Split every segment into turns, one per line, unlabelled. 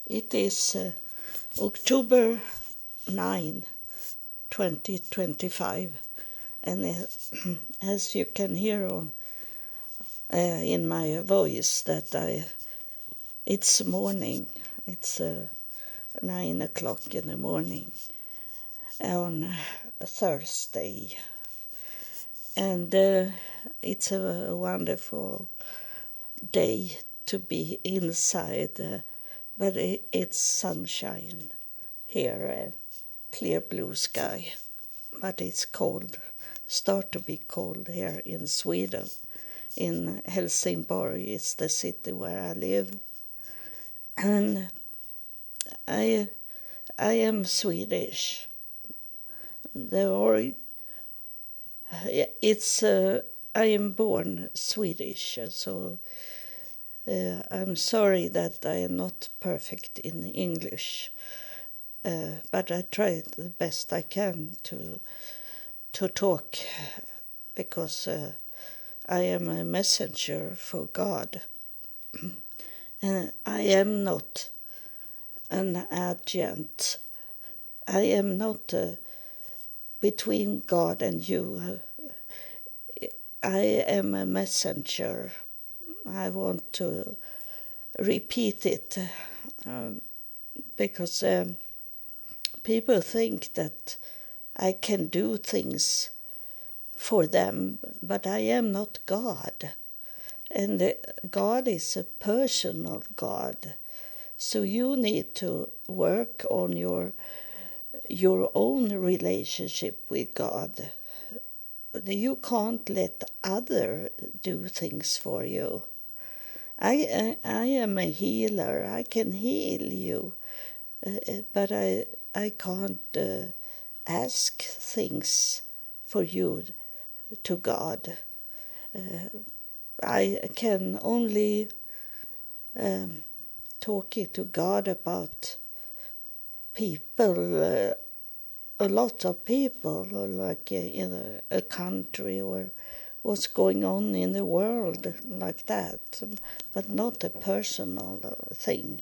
It is October 9, 2025, and as you can hear in my voice that it's morning. It's 9 o'clock in the morning on a Thursday, and it's a wonderful day to be inside. But it's sunshine here, clear blue sky. But it's cold, start to be cold here in Sweden. In Helsingborg, it's the city where I live. And I am Swedish. I am born Swedish, so I'm sorry that I am not perfect in English, but I try the best I can to talk, because I am a messenger for God, and I am not an agent. I am not between God and you. I am a messenger. I want to repeat it because people think that I can do things for them, but I am not God. And God is a personal God. So you need to work on your own relationship with God. You can't let others do things for you. I am a healer. I can heal you, but I can't ask things for you to God. I can only talk to God about people, a lot of people, like in a country or what's going on in the world, like that, but not a personal thing.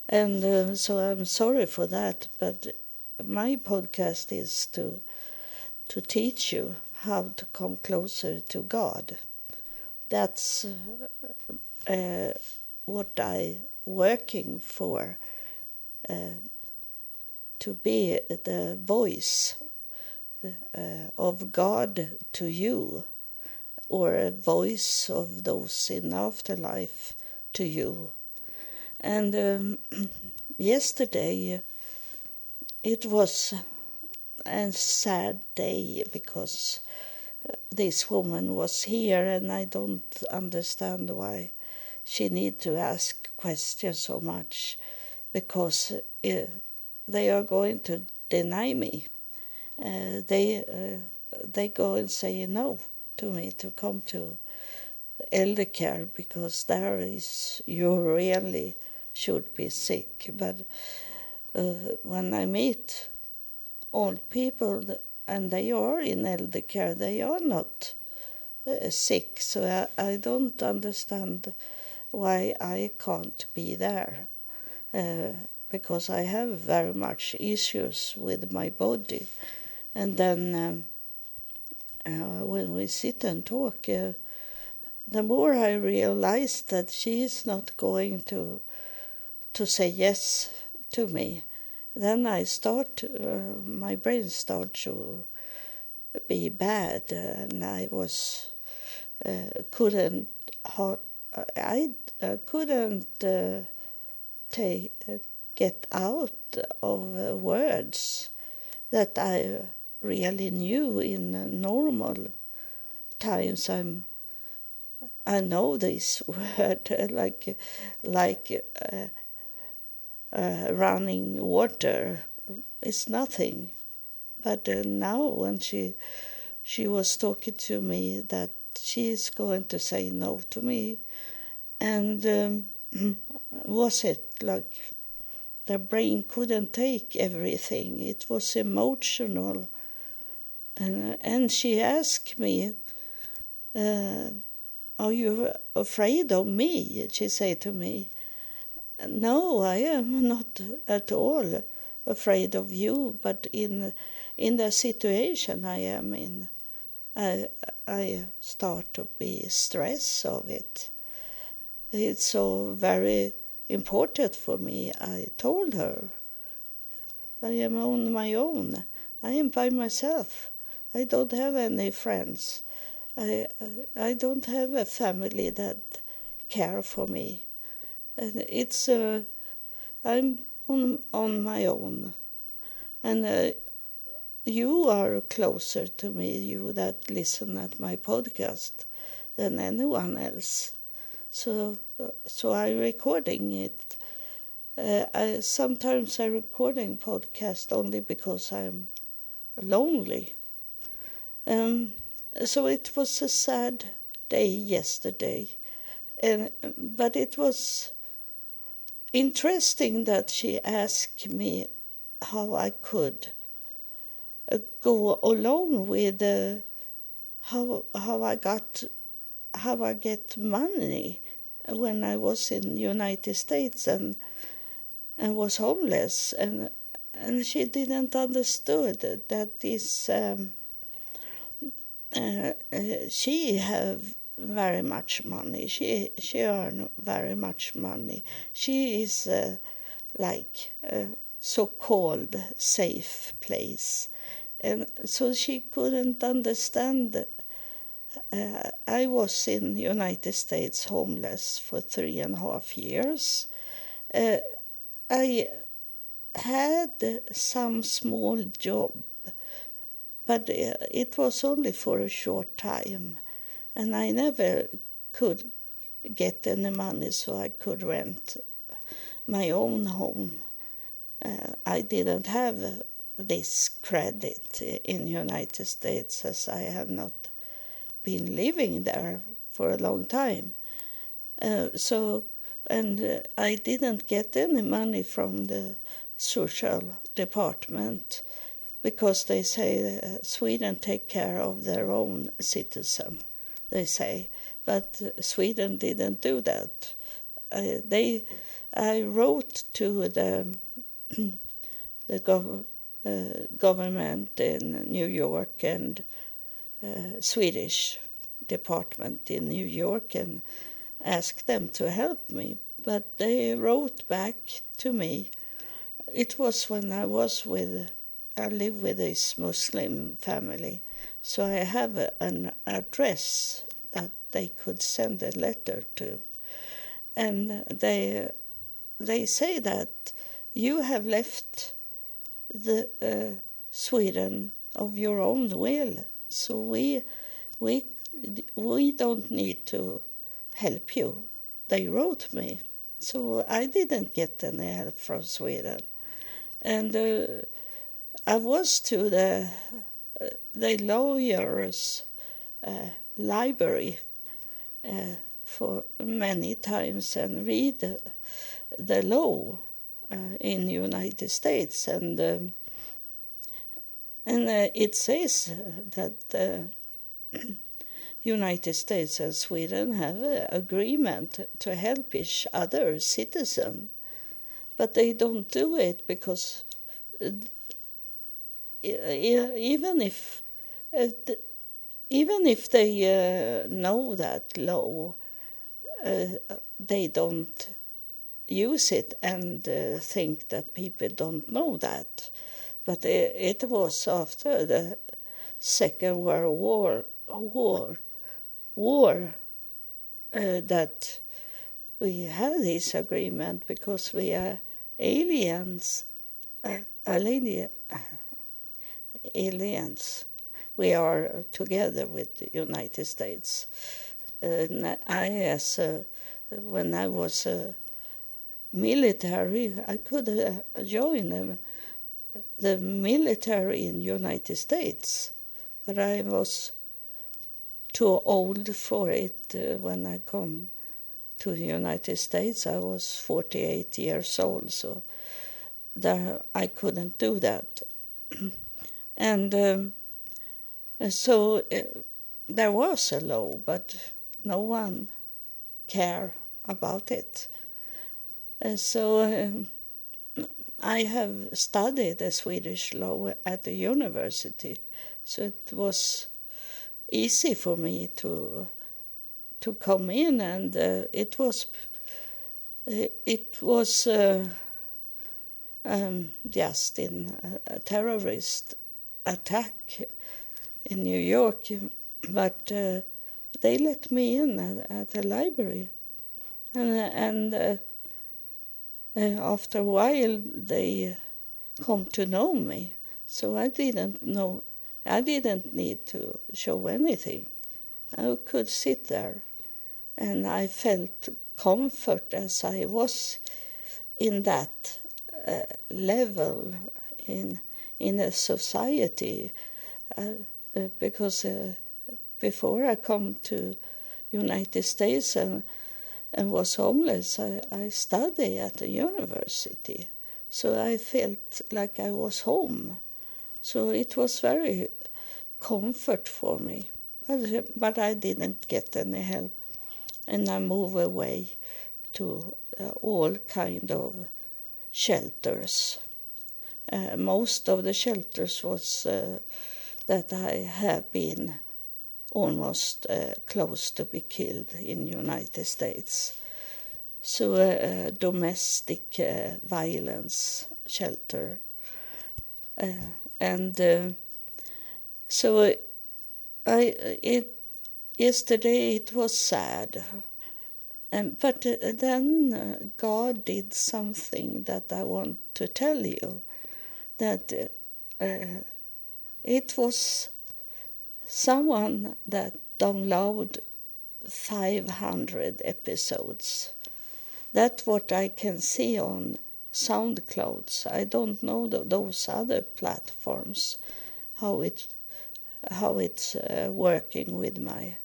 And so I'm sorry for that, but my podcast is to teach you how to come closer to God. That's what I'm working for, to be the voice of God to you, or a voice of those in afterlife to you. And yesterday it was a sad day because this woman was here, and I don't understand why she need to ask questions so much, because they are going to deny me. They go and say no to me to come to elder care, because there is you really should be sick. But when I meet old people and they are in elder care, they are not sick. So I don't understand why I can't be there, because I have very much issues with my body. And then when we sit and talk, the more I realize that she is not going to say yes to me, then my brain starts to be bad, and I couldn't get out of words that I really knew in normal times. I know this word like running water. It's nothing. But now when she was talking to me that she's going to say no to me, and was it like the brain couldn't take everything? It was emotional, and she asked me, "Are you afraid of me?" She said to me, No, I am not at all afraid of you, but in the situation I am in, I I start to be stressed of it. It's so very important for me. I told her I am on my own. I am by myself. I don't have any friends. I I don't have a family that care for me. And it's I'm on my own. And you are closer to me, you that listen at my podcast, than anyone else. So I recording it. Sometimes I recording podcast only because I'm lonely. Um, so it was a sad day yesterday, and but it was interesting that she asked me how I could go along with how I get money when I was in United States and was homeless, and she didn't understood that this she have very much money. She earn very much money. She is like a so-called safe place, and so she couldn't understand. I was in the United States homeless for 3.5 years. Uh, I had some small job, but it was only for a short time, and I never could get any money so I could rent my own home. I didn't have this credit in United States as I have not been living there for a long time. I didn't get any money from the social department because they say Sweden take care of their own citizen, they say. But Sweden didn't do that. I wrote to the government in New York and Swedish department in New York and asked them to help me. But they wrote back to me. It was when I live with this Muslim family, so I have an address that they could send a letter to. And they say that you have left the Sweden of your own will, so we don't need to help you. They wrote me, so I didn't get any help from Sweden, and I was to the lawyer's library for many times and read the law in the United States, and it says that United States and Sweden have an agreement to help each other citizens, but they don't do it because even if they know that law, they don't use it and think that people don't know that. But it was after the Second World War that we had this agreement because we are aliens. Aliens. We are together with the United States. When I was military, I could join the military in the United States, but I was too old for it when I come to the United States. I was 48 years old, so I couldn't do that. And so there was a law, but no one cared about it. So I have studied the Swedish law at the university, so it was easy for me to come in, and it was just in a terrorist attack in New York, but they let me in at the library, and after a while they come to know me, so I didn't need to show anything. I could sit there, and I felt comfort as I was in that level in a society, because before I come to United States and was homeless, I studied at the university, so I felt like I was home. So it was very comfort for me, but I didn't get any help, and I moved away to all kind of shelters. Most of the shelters was that I have been almost close to be killed in United States. So domestic violence shelter. And so yesterday it was sad. But then God did something that I want to tell you. That it was someone that downloaded 500 episodes. That's what I can see on SoundCloud. I don't know those other platforms, how it's working with my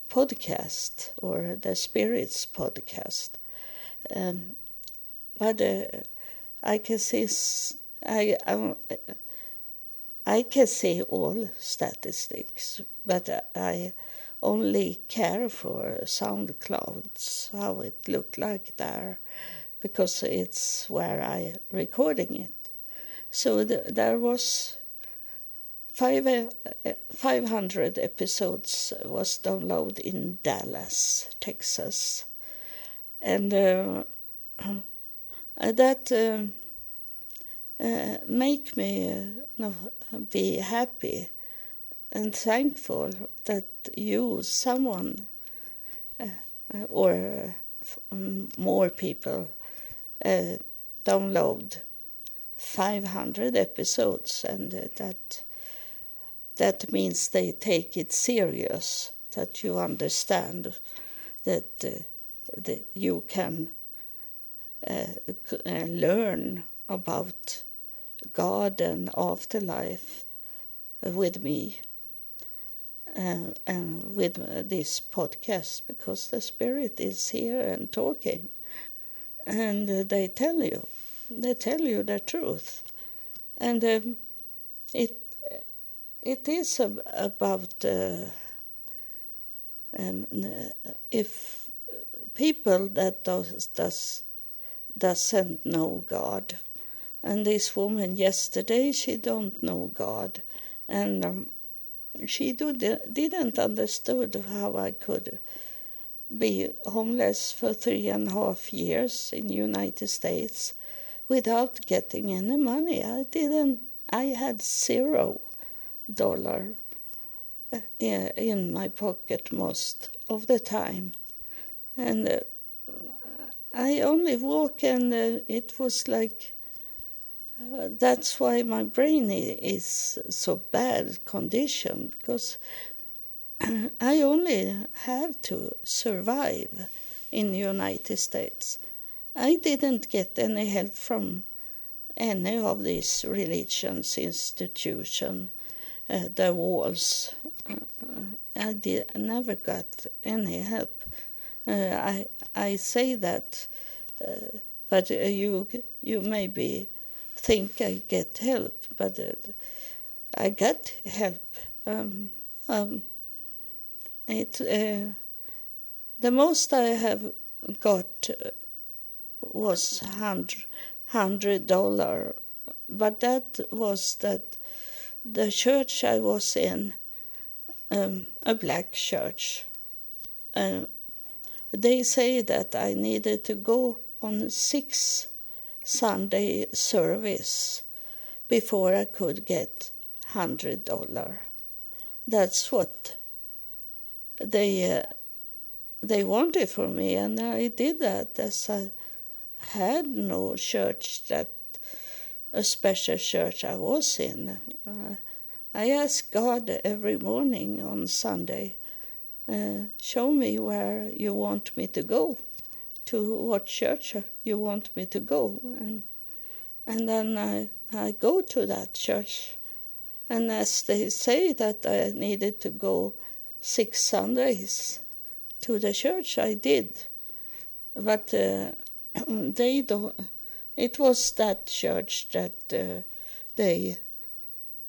podcast or the Spirits podcast. But I can see I can see all statistics, but I only care for SoundClouds, how it looked like there, because it's where I recording it. So there was 500 episodes was downloaded in Dallas, Texas, and that make me be happy and thankful that someone, or more people download 500 episodes, and that means they take it serious, that you understand that you can learn about God and afterlife with me, and with this podcast, because the Spirit is here and talking, and they tell you the truth, and it is about if people that doesn't know God. And this woman yesterday, she don't know God, and she didn't understood how I could be homeless for 3.5 years in United States without getting any money. I had $0 in my pocket most of the time, and I only walk, and it was like. That's why my brain is so bad condition, because I only have to survive in the United States. I didn't get any help from any of these religions, institution, the walls. I never got any help. I say that, but you maybe think I get help, but I got help. The most I have got was $100, but that was that the church I was in, a black church. They say that I needed to go on 6 Sunday service before I could get $100. That's what they wanted from me, and I did that as I had no church, that a special church I was in. I asked God every morning on Sunday, show me where you want me to go, to what church you want me to go. And then I go to that church. And as they say that I needed to go 6 Sundays to the church, I did. But they don't. It was that church that they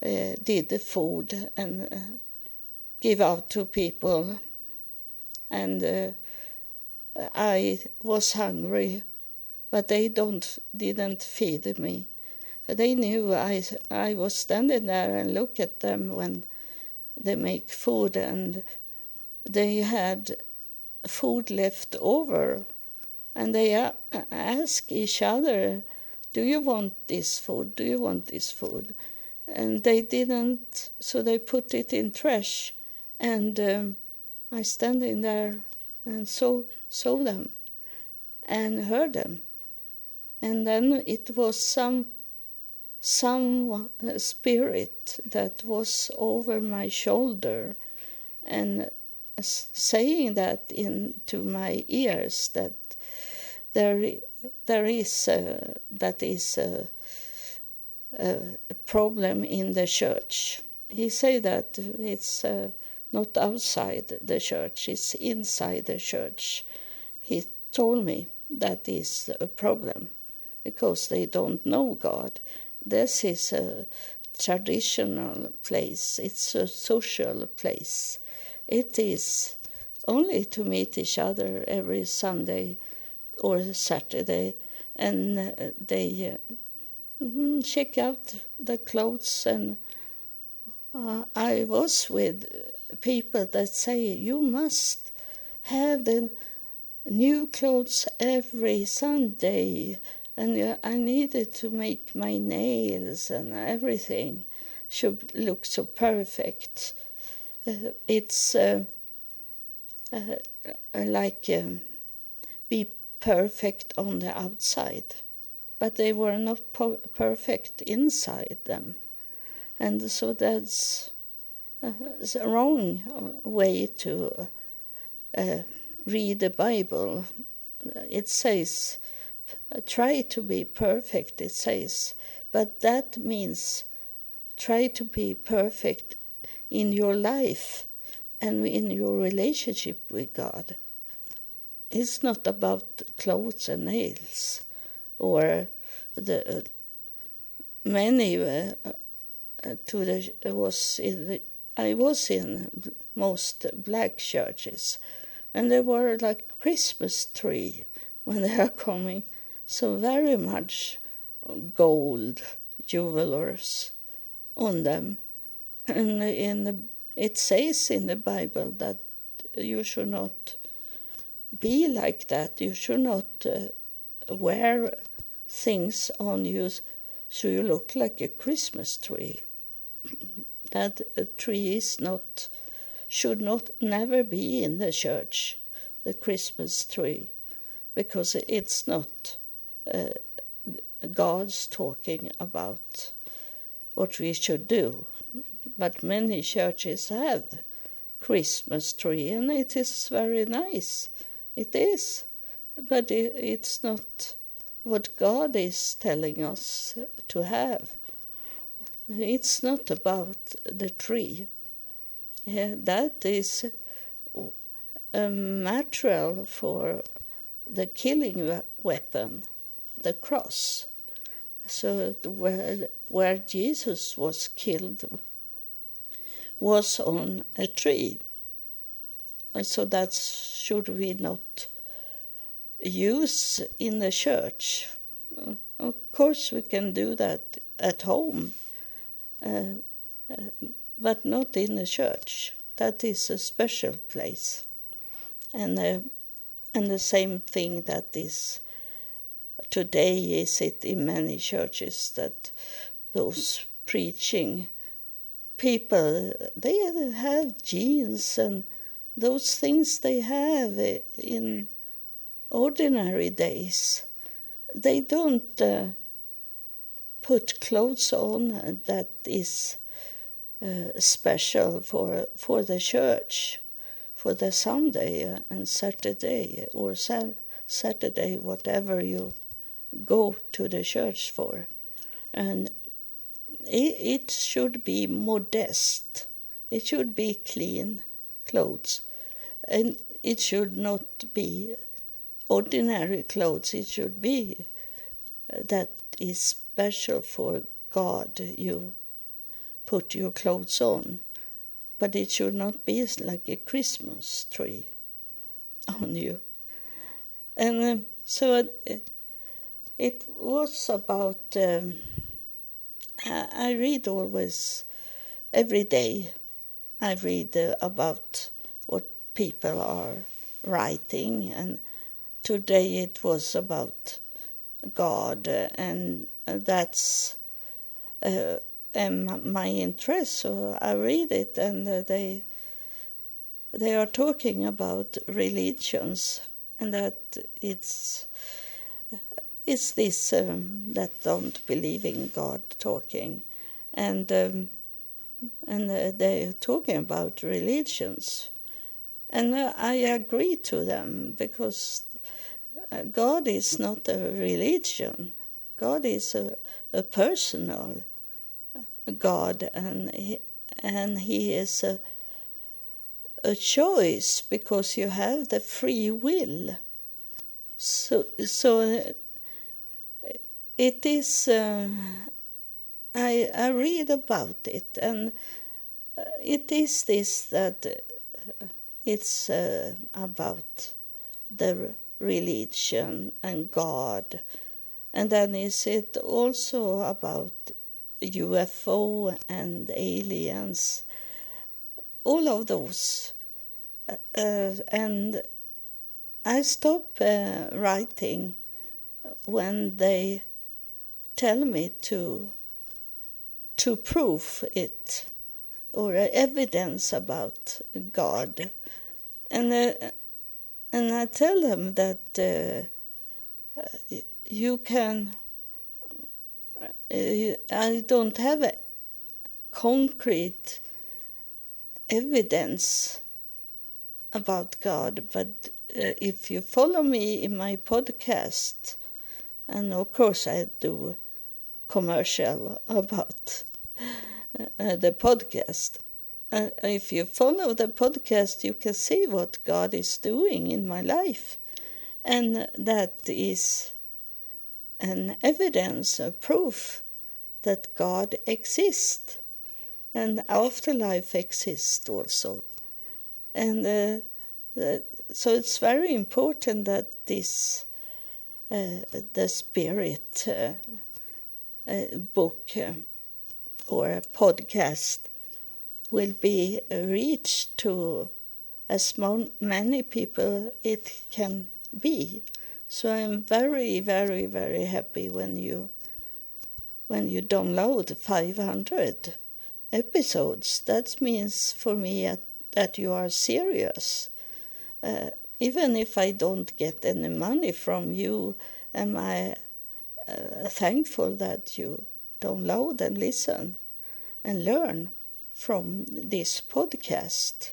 did the food and give out to people. And I was hungry, but they didn't feed me. They knew I was standing there and look at them when they make food, and they had food left over, and they ask each other, do you want this food? Do you want this food? And they didn't, so they put it in trash, and I standing there and saw them and heard them. And then it was some spirit that was over my shoulder and saying that into my ears, that there is a problem in the church. He said that it's not outside the church, it's inside the church. He told me that is a problem because they don't know God. This is a traditional place, it's a social place. It is only to meet each other every Sunday or Saturday, and they check out the clothes. And I was with people that say, you must have the new clothes every Sunday, and I needed to make my nails, and everything should look so perfect. It's like be perfect on the outside, but they were not perfect inside them. And so that's a wrong way to read the Bible. It says, try to be perfect, it says, but that means try to be perfect in your life and in your relationship with God. It's not about clothes and nails, or the many I was in most black churches, and they were like Christmas tree when they are coming, so very much gold jewelers on them. And it says in the Bible that you should not be like that. You should not wear things on you so you look like a Christmas tree. That a tree should never be in the church, the Christmas tree, because it's not God's talking about what we should do. But many churches have Christmas tree, and it is very nice. It is, but it's not what God is telling us to have. It's not about the tree. That is a material for the killing weapon, the cross. So where Jesus was killed was on a tree. So that should we not use in the church. Of course, we can do that at home, but not in the church. That is a special place. And the same thing that is today is it in many churches, that those preaching people, they have genes and those things they have in ordinary days. They don't put clothes on that is special for the church, for the Sunday and Saturday, or Saturday, whatever you go to the church for. And it should be modest. It should be clean clothes. And it should not be ordinary clothes. It should be that is special for God. You put your clothes on. But it should not be like a Christmas tree on you. And so it was about... I read always, every day, I read about what people are writing, and today it was about God, and that's my interest, so I read it, and they are talking about religions, and that it's this that don't believe in God talking, and they're talking about religions, and I agree to them, because God is not a religion. God is a personal God, and he is a choice, because you have the free will. So it is, I read about it, and it is this that it's about the religion and God, and then is it also about UFO and aliens, all of those, and I stop writing when they tell me to prove it, or evidence about God, and I tell them that you can. I don't have a concrete evidence about God, but if you follow me in my podcast, and of course I do commercial about the podcast. If you follow the podcast, you can see what God is doing in my life, and that is an evidence, a proof that God exists, and afterlife exists also. And so it's very important that this the spirit book or a podcast will be reached to as many people it can be. So I'm very, very, very happy when you download 500 episodes. That means for me that you are serious. Even if I don't get any money from you, am I thankful that you download and listen and learn from this podcast,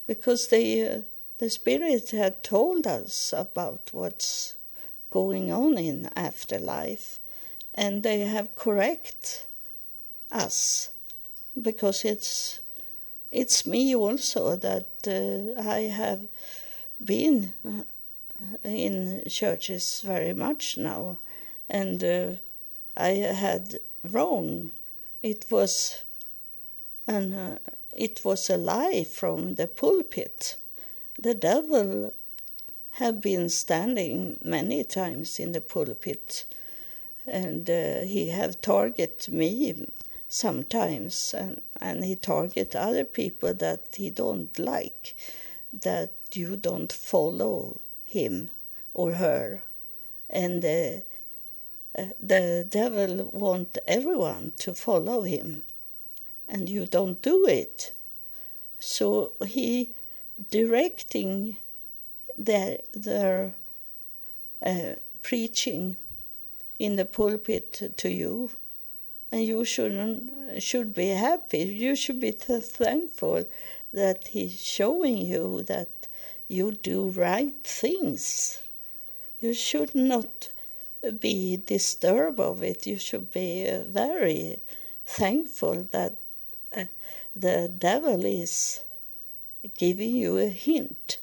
because the Spirit had told us about what's going on in afterlife, and they have correct us, because it's me also that I have been in churches very much now, and I had wrong. It was a lie from the pulpit. The devil have been standing many times in the pulpit, and he have target me sometimes, and he target other people that he don't like, that you don't follow him or her. And the devil want everyone to follow him, and you don't do it. So he directing their preaching in the pulpit to you, and you should be happy. You should be thankful that he's showing you that you do right things. You should not be disturbed of it. You should be very thankful that the devil is giving you a hint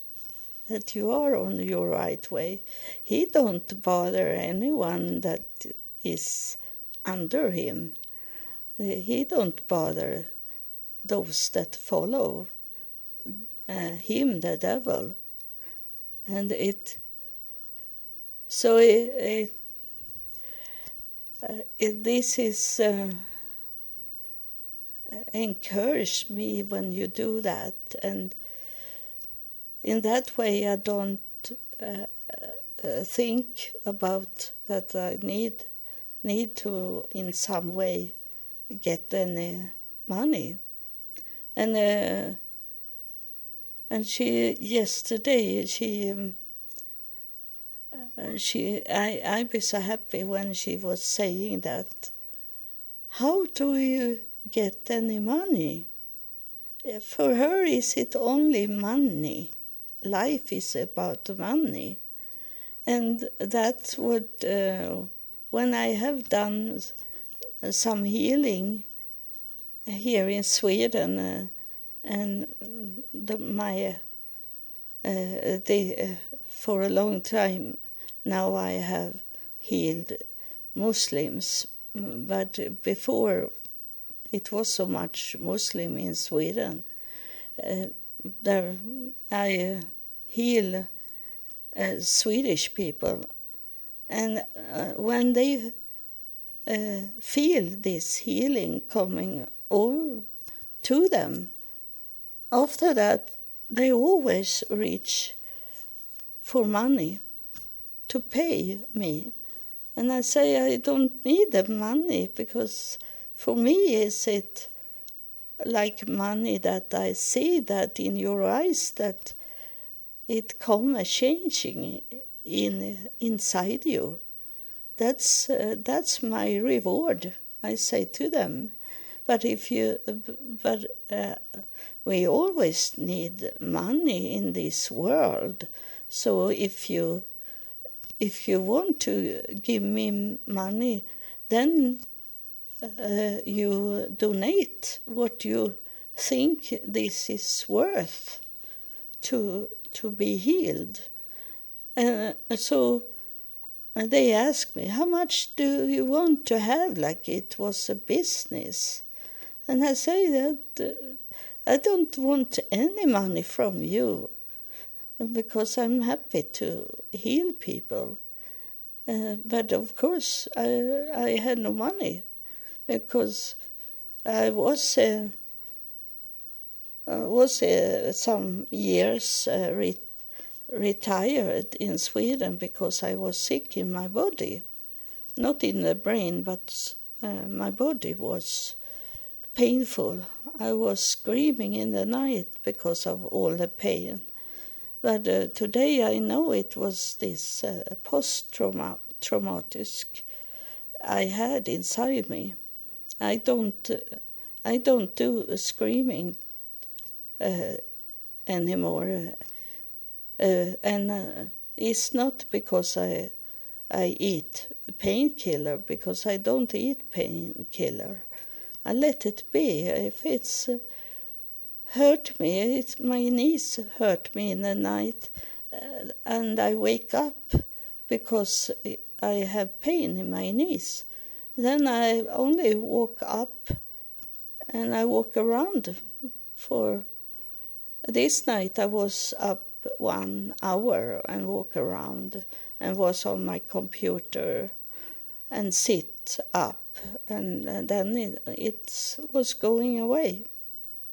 that you are on your right way. He don't bother anyone that is under him. He don't bother those that follow him, the devil. And this is encouraged me when you do that, and in that way I don't think about that I need to in some way get any money. And she yesterday I be so happy when she was saying that. How do you get any money? For her, is it only money? Life is about money. And that's what, when I have done some healing here in Sweden, and for a long time now I have healed Muslims, but before it was so much Muslim in Sweden. There I heal Swedish people, and when they feel this healing coming over to them, after that they always reach for money to pay me. And I say I don't need the money, because for me is it like money that I see that in your eyes that it come a changing inside you. That's my reward, I say to them. But we always need money in this world. So if you want to give me money, then you donate what you think this is worth to be healed. So they asked me, how much do you want to have, like it was a business? And I say that I don't want any money from you, because I'm happy to heal people. But of course I had no money, because I was some years retired in Sweden because I was sick in my body, not in the brain, but my body was painful. I was screaming in the night because of all the pain. But today I know it was this post-traumatic I had inside me. I don't do screaming anymore, and it's not because I eat painkiller, because I don't eat painkiller. I let it be. If it's hurt me, my knees hurt me in the night, and I wake up because I have pain in my knees. Then I only walk up and I walk around. For this night I was up 1 hour and walk around and was on my computer and sit up, and then it was going away.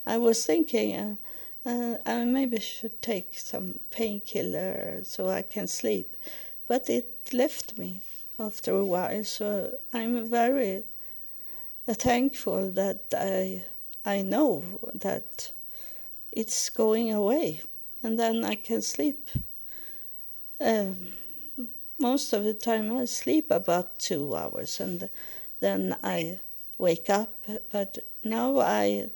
I was thinking I maybe should take some painkiller so I can sleep, but it left me after a while. So I'm very thankful that I know that it's going away, and then I can sleep. Most of the time I sleep about 2 hours, and then I wake up. But now I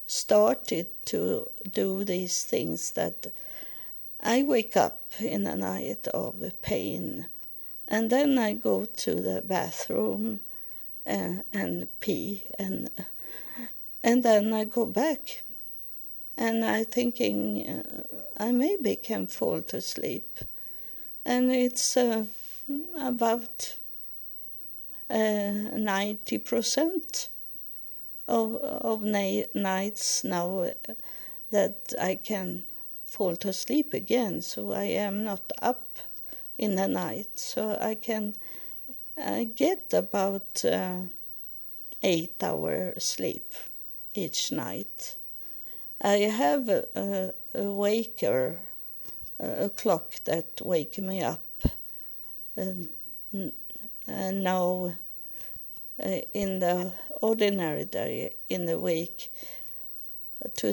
started to do these things that I wake up in a night of pain, and then I go to the bathroom and pee, and then I go back, and I'm thinking I maybe can fall to sleep, and it's about 90% of nights now that I can fall to sleep again, so I am not up in the night. So I can get about 8 hour sleep each night. I have a waker, a clock that wake me up. And now in the ordinary day in the week to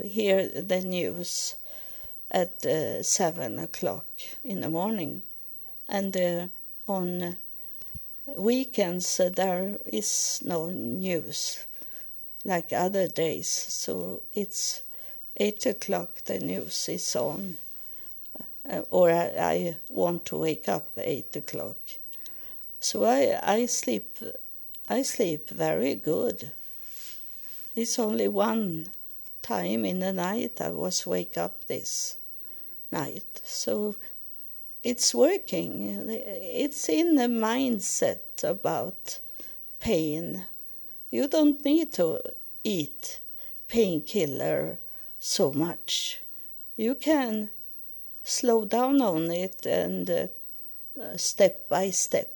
hear the news at 7 o'clock in the morning, and on weekends there is no news like other days, so it's 8 o'clock the news is on, or I want to wake up 8 o'clock. So I sleep very good. It's only one time in the night I was wake up this night. So it's working. It's in the mindset about pain. You don't need to eat painkiller so much. You can slow down on it and step by step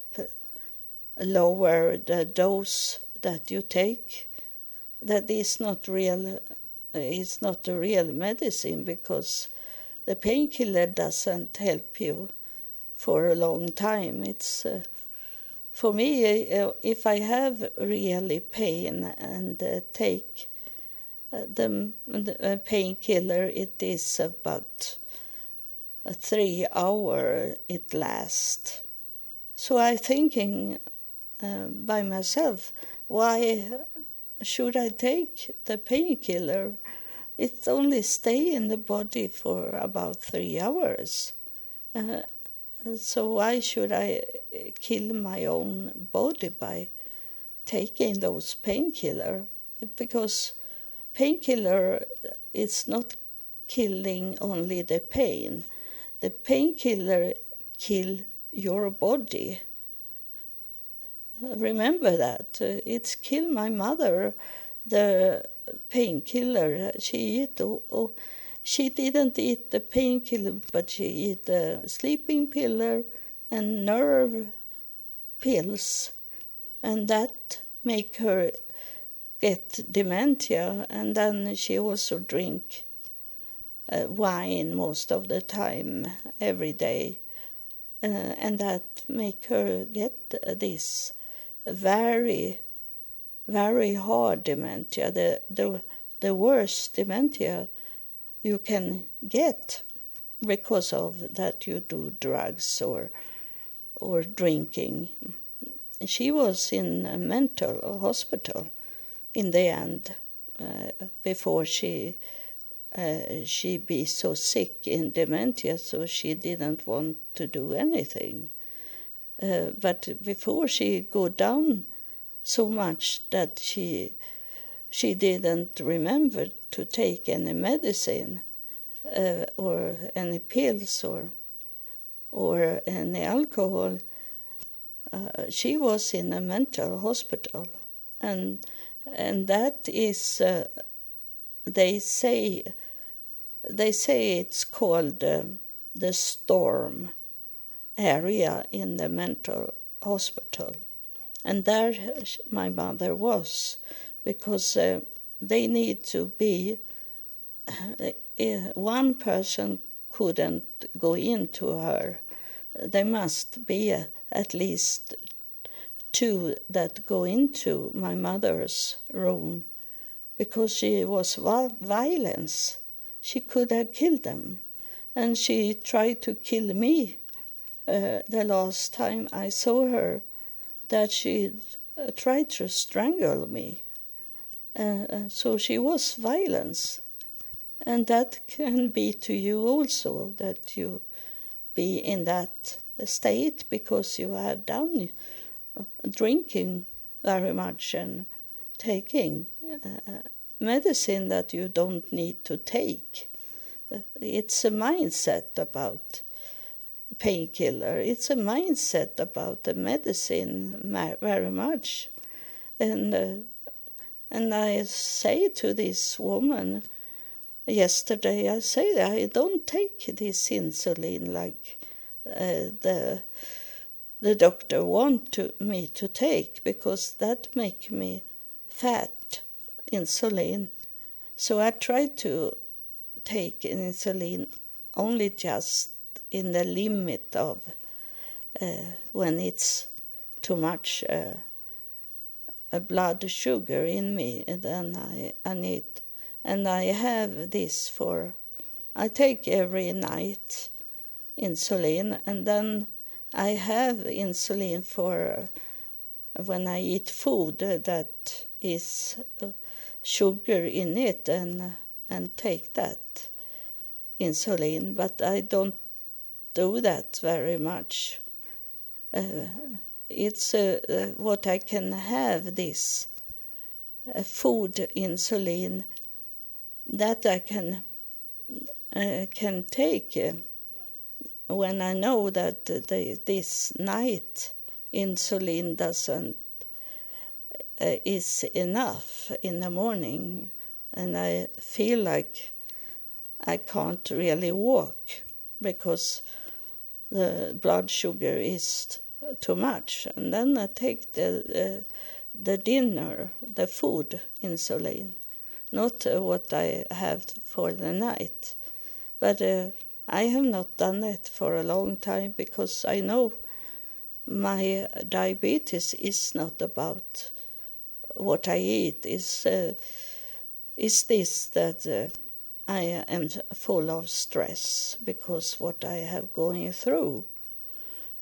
lower the dose that you take. That is not real. It's not a real medicine, because the painkiller doesn't help you for a long time. It's for me, if I have really pain and take the painkiller, it is about 3 hours it lasts. So I'm thinking by myself, why should I take the painkiller? It only stay in the body for about 3 hours. So why should I kill my own body by taking those painkiller? Because painkiller is not killing only the pain. The painkiller kill your body. Remember that. It's killed my mother, the painkiller she eat. She didn't eat the painkiller, but she eat the sleeping pillar and nerve pills. And that make her get dementia. And then she also drink wine most of the time, every day. And that make her get this very, very hard dementia, the worst dementia you can get because of that you do drugs or drinking. She was in a mental hospital in the end before she be so sick in dementia, so she didn't want to do anything. But before she go down so much that she didn't remember to take any medicine or any pills or any alcohol, she was in a mental hospital, and that is they say they say it's called the storm area in the mental hospital. And there my mother was, because they need to be, one person couldn't go into her. There must be at least two that go into my mother's room, because she was violence. She could have killed them. And she tried to kill me the last time I saw her, that she tried to strangle me. So she was violence. And that can be to you also, that you be in that state because you have done drinking very much and taking medicine that you don't need to take. It's a mindset about painkiller. It's a mindset about the medicine very much. And I say to this woman yesterday, I don't take this insulin like the doctor want me to take, because that make me fat, insulin. So I try to take insulin only just in the limit of when it's too much blood sugar in me, then I need. And I have this I take every night insulin, and then I have insulin for when I eat food that is sugar in it, and take that insulin. But I don't do that very much. It's what I can have, this food insulin, that I can take when I know that this night insulin doesn't is enough in the morning, and I feel like I can't really walk because the blood sugar is too much. And then I take the dinner, the food insulin, not what I have for the night. But I have not done it for a long time, because I know my diabetes is not about what I eat. Is this that I am full of stress because what I have going through,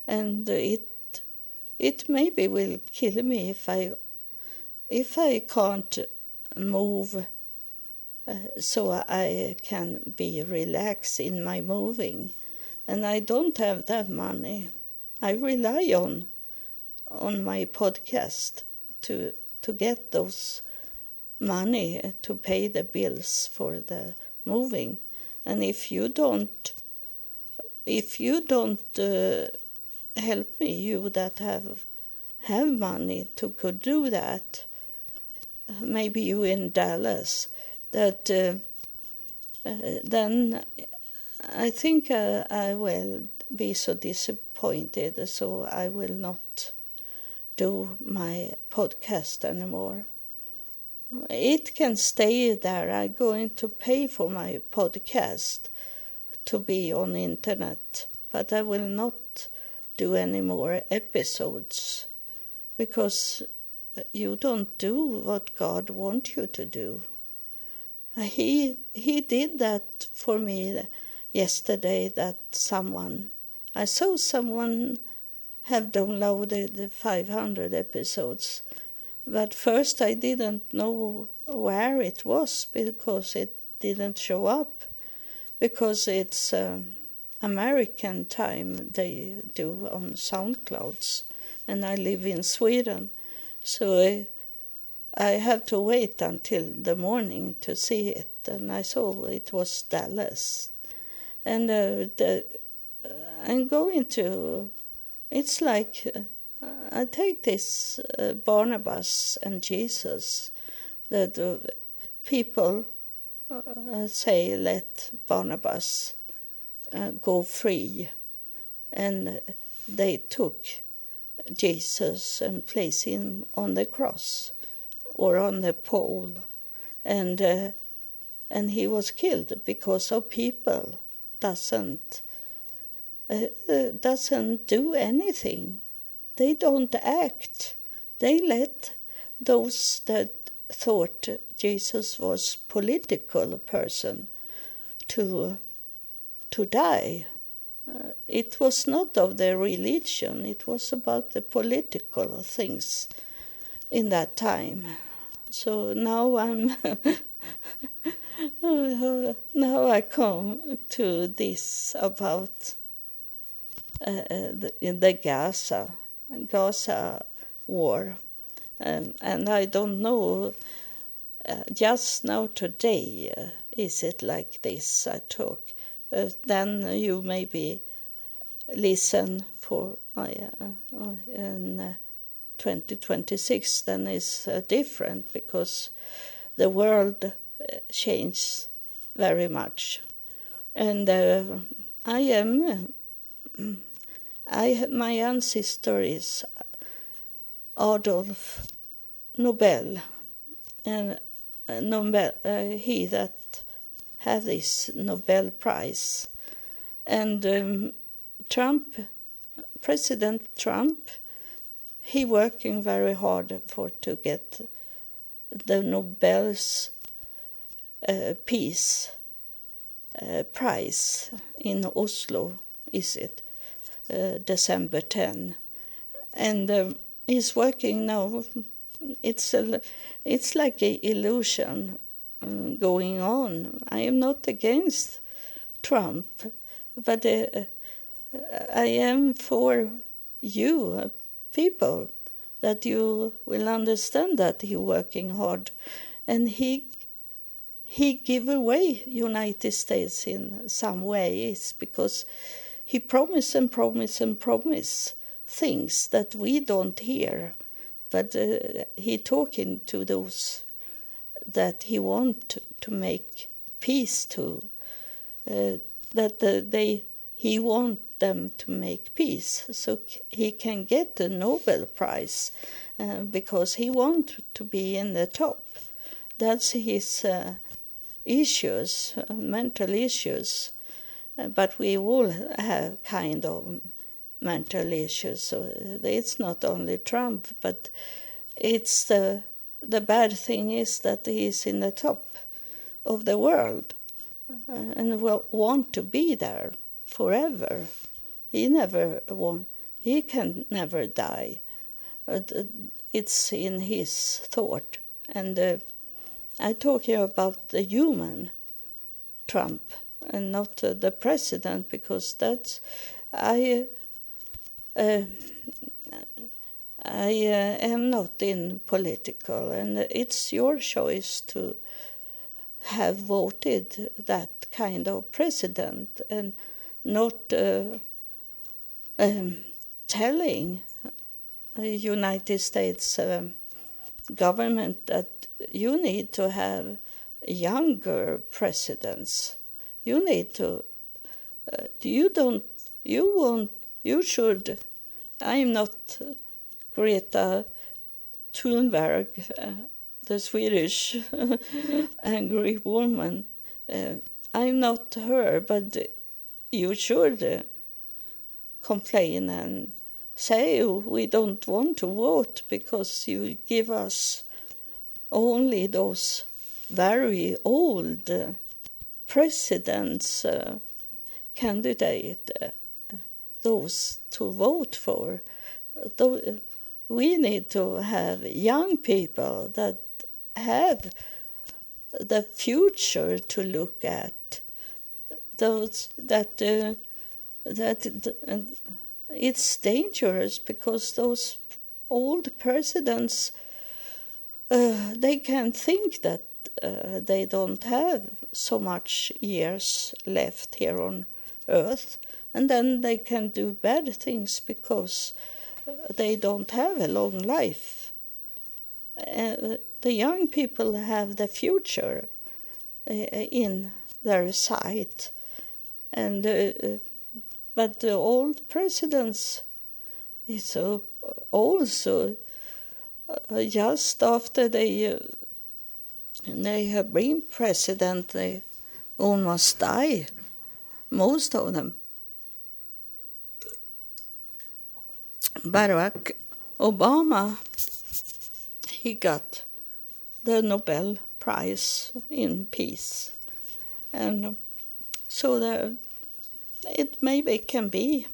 and it maybe will kill me if I can't move, so I can be relaxed in my moving, and I don't have that money. I rely on my podcast to get those money to pay the bills for the moving. And if you don't help me, you that have money to could do that, maybe you in Dallas, that then I think I will be so disappointed, so I will not do my podcast anymore. It can stay there. I'm going to pay for my podcast to be on internet, but I will not do any more episodes, because you don't do what God wants you to do. He did that for me yesterday, that I saw someone have downloaded the 500 episodes, but first I didn't know where it was, because it didn't show up, because it's American time they do on SoundClouds, and I live in Sweden, so I have to wait until the morning to see it, and I saw it was Dallas. And I'm going to, it's like I take this Barnabas and Jesus, that people say let Barnabas go free, and they took Jesus and placed him on the cross or on the pole, and he was killed because of people doesn't do anything. They don't act. They let those that thought Jesus was political person to die. It was not of the religion, it was about the political things in that time. So now now I come to this about the Gaza war. And I don't know, just now today, is it like this I talk? Then you maybe listen for in 2026, then it's different because the world changed very much. And my ancestor is Adolf Nobel, and he that have this Nobel Prize. And President Trump, he working very hard to get the Nobel's Peace Prize in Oslo, is it, December 10. And he's working now. It's like an illusion going on. I am not against Trump, but I am for you people, that you will understand that he's working hard, and he give away United States in some ways because he promise and promise and promise things that we don't hear, but he talking to those that he want to make peace to, he want them to make peace, so he can get the Nobel Prize because he want to be in the top. That's his issues, mental issues. But we all have kind of mental issues, so it's not only Trump, but it's the bad thing is that he's in the top of the world and will want to be there forever. He can never die. It's in his thought. And I'm talking about the human Trump and not the president, because that's I am not in political, and it's your choice to have voted that kind of president and not telling the United States government that you need to have younger presidents. You need to. You should. I'm not Greta Thunberg, the Swedish angry woman. I'm not her, but you should complain and say we don't want to vote because you give us only those very old presidents candidate, those to vote for. We need to have young people that have the future to look at. Those that it's dangerous because those old presidents they can think that they don't have so much years left here on earth, and then they can do bad things because they don't have a long life. The young people have the future, in their sight. And but the old presidents is also just after they have been president, they almost die, most of them. Barack Obama, he got the Nobel Prize in Peace. And so it maybe can be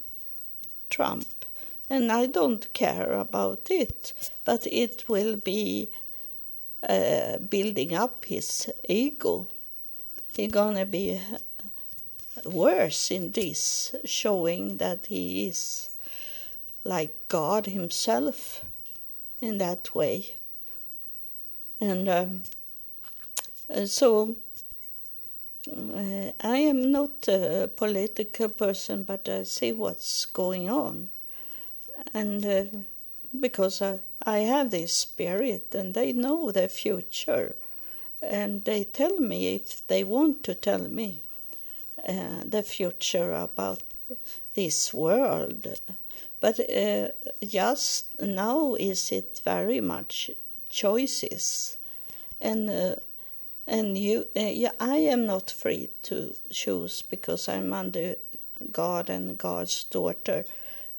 Trump. And I don't care about it, but it will be building up his ego. He's gonna be worse in this, showing that he is like God himself in that way. And so I am not a political person, but I see what's going on. And because I have this spirit, and they know the future, and they tell me if they want to tell me the future about this world. But just now is it very much choices, and I am not free to choose because I'm under God and God's daughter,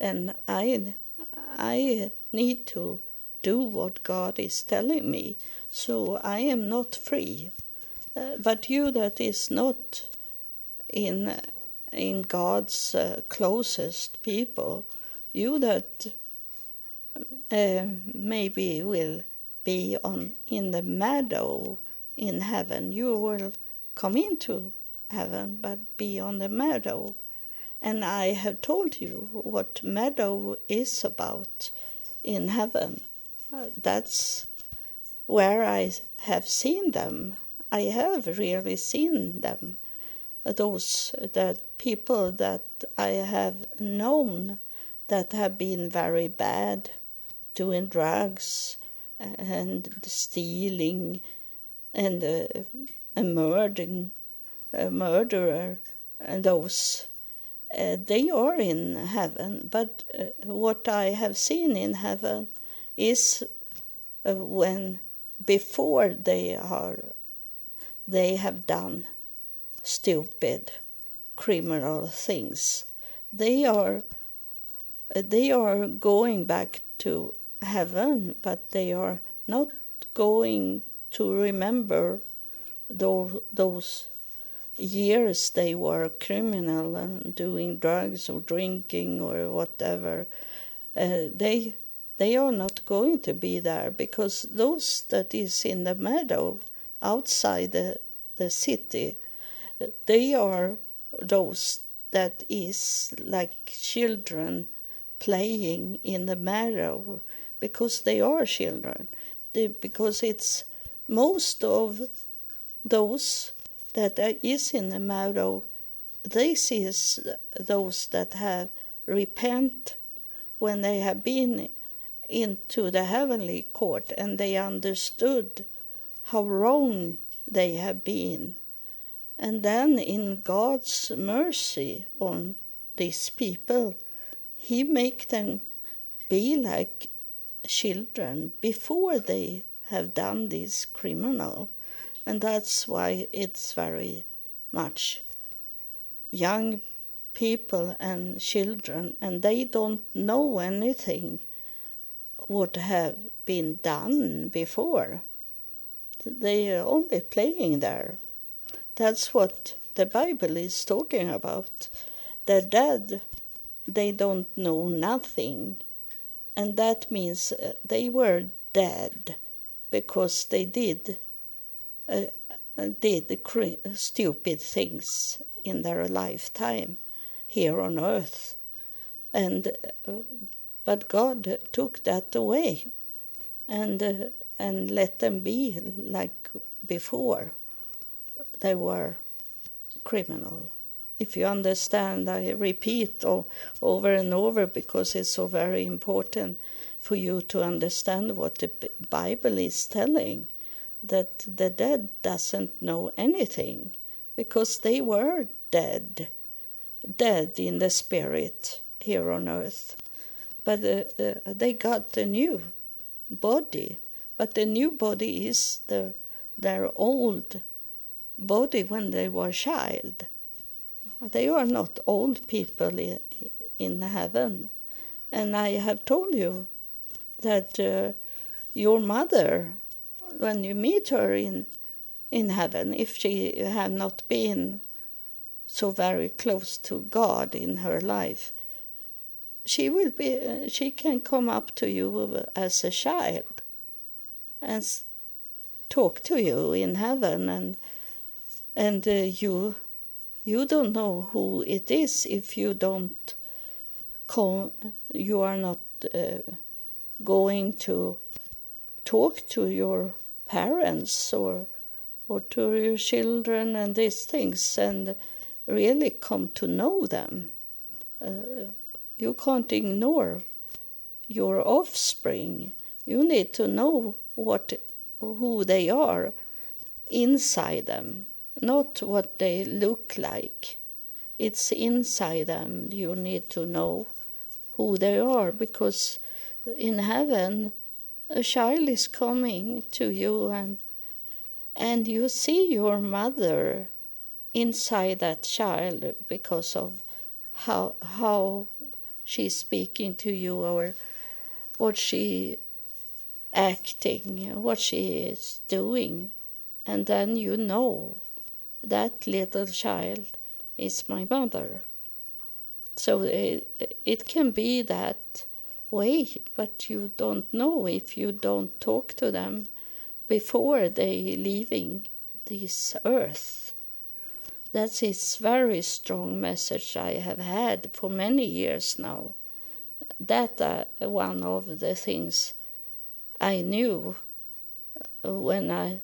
and I need to do what God is telling me. So I am not free. But you that is not in God's closest people, you that maybe will be in the meadow in heaven, you will come into heaven, but be on the meadow. And I have told you what meadow is about in heaven. That's where I have seen them. I have really seen them. Those that people that I have known that have been very bad, doing drugs and stealing and a murderer, and those. They are in heaven, but what I have seen in heaven is when before they have done stupid criminal things, they are going back to heaven, but they are not going to remember those years they were criminal and doing drugs or drinking or whatever. They are not going to be there, because those that is in the meadow outside the city, they are those that is like children playing in the meadow, because they are children. Because it's most of those that is in the meadow, this is those that have repent when they have been into the heavenly court and they understood how wrong they have been. And then in God's mercy on these people, he make them be like children before they have done this criminal. And that's why it's very much young people and children, and they don't know anything what have been done before. They are only playing there. That's what the Bible is talking about. The dead, they don't know nothing. And that means they were dead because they did stupid things in their lifetime here on earth. But God took that away and let them be like before they were criminal. If you understand, I repeat over and over because it's so very important for you to understand what the Bible is telling. that the dead doesn't know anything, because they were dead in the spirit here on earth. But they got a new body, but the new body is their old body when they were a child. They are not old people in heaven. And I have told you that your mother, when you meet her in heaven, if she have not been so very close to God in her life, she can come up to you as a child and talk to you in heaven, and you don't know who it is if you don't come. You are not going to talk to your parents or to your children and these things and really come to know them. You can't ignore your offspring. You need to know who they are inside them, not what they look like. It's inside them you need to know who they are, because in heaven a child is coming to you and you see your mother inside that child because of how she's speaking to you, or what she acting, what she is doing. And then you know that little child is my mother. So it can be that way, but you don't know if you don't talk to them before they leaving this earth. That is very strong message I have had for many years now. That one of the things I knew when I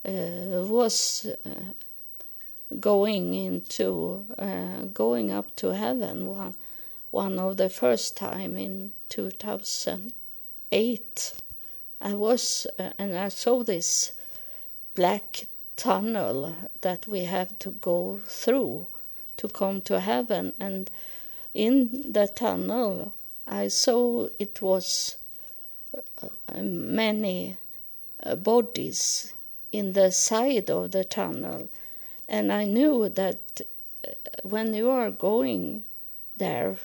was going up to heaven one of the first time in 2008. I was and I saw this black tunnel that we have to go through to come to heaven, and in the tunnel I saw it was many bodies in the side of the tunnel, and I knew that when you are going there,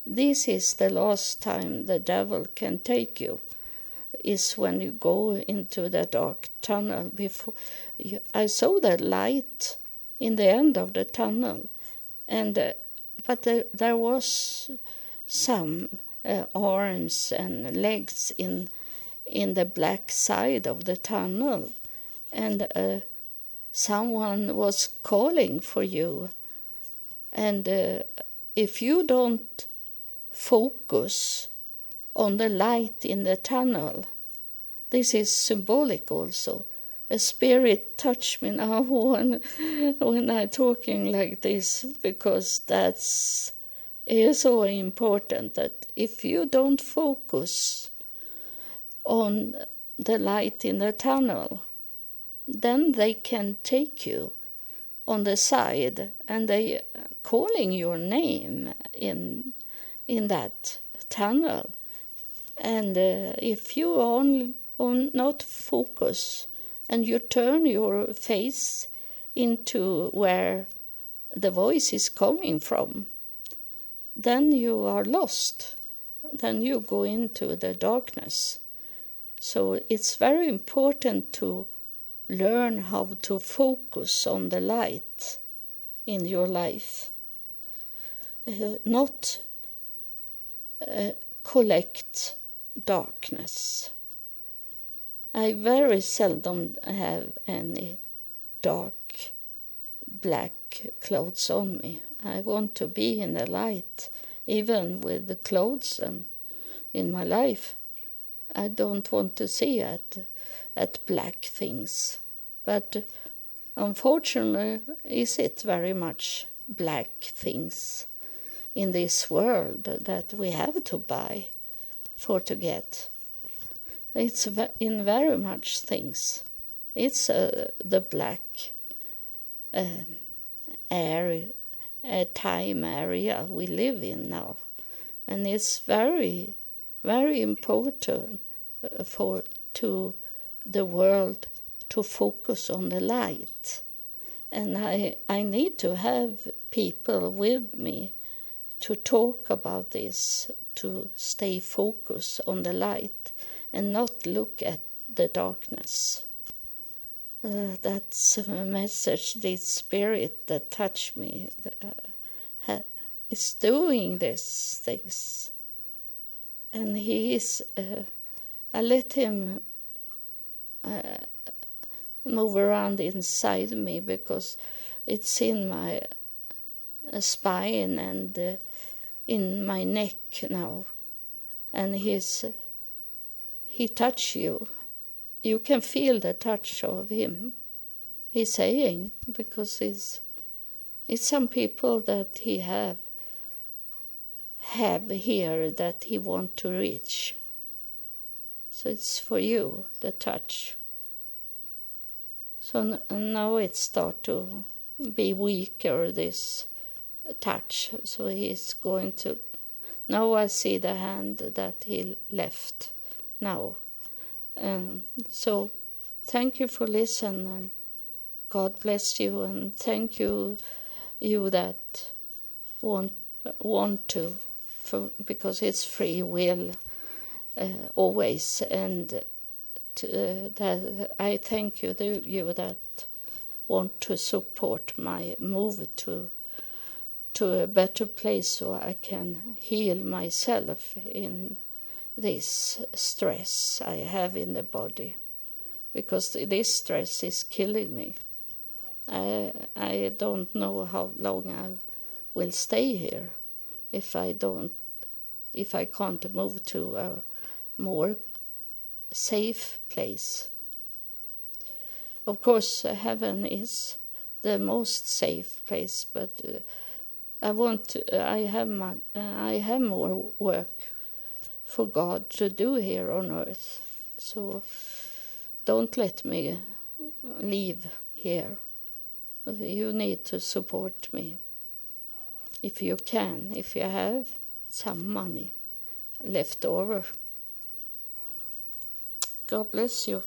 this is the last time the devil can take you, is when you go into the dark tunnel. I saw the light in the end of the tunnel, and but there was some arms and legs in the black side of the tunnel, and someone was calling for you. And if you don't focus on the light in the tunnel, this is symbolic also. A spirit touched me now when I'm talking like this, because that's is so important, that if you don't focus on the light in the tunnel, then they can take you on the side, and they calling your name in that tunnel. And if you not focus and you turn your face into where the voice is coming from, then you are lost. Then you go into the darkness. So it's very important to learn how to focus on the light in your life. Not collect darkness. I very seldom have any dark black clothes on me. I want to be in the light, even with the clothes and in my life. I don't want to see at black things. But unfortunately, is it very much black things in this world that we have to buy for to get. It's in very much things. it's the black area, time area we live in now, and it's very, very important for to the world to focus on the light. And I need to have people with me to talk about this, to stay focused on the light and not look at the darkness. That's a message, this spirit that touched me is doing these things. And he is, I let him move around inside me because it's in my spine and in my neck now. And he touch you. You can feel the touch of him. He's saying, because it's some people that he have here that he want to reach. So it's for you, the touch. So now it start to be weaker, this touch. So he's going to, now I see the hand that he left now. So thank you for listening, and God bless you, and thank you that want to, because it's free will always, and that I thank you that want to support my move to a better place so I can heal myself in this stress I have in the body, because this stress is killing me. I don't know how long I will stay here if I can't move to a more safe place. Of course, heaven is the most safe place, but I have more work for God to do here on earth. So don't let me leave here. You need to support me if you can, if you have some money left over. God bless you.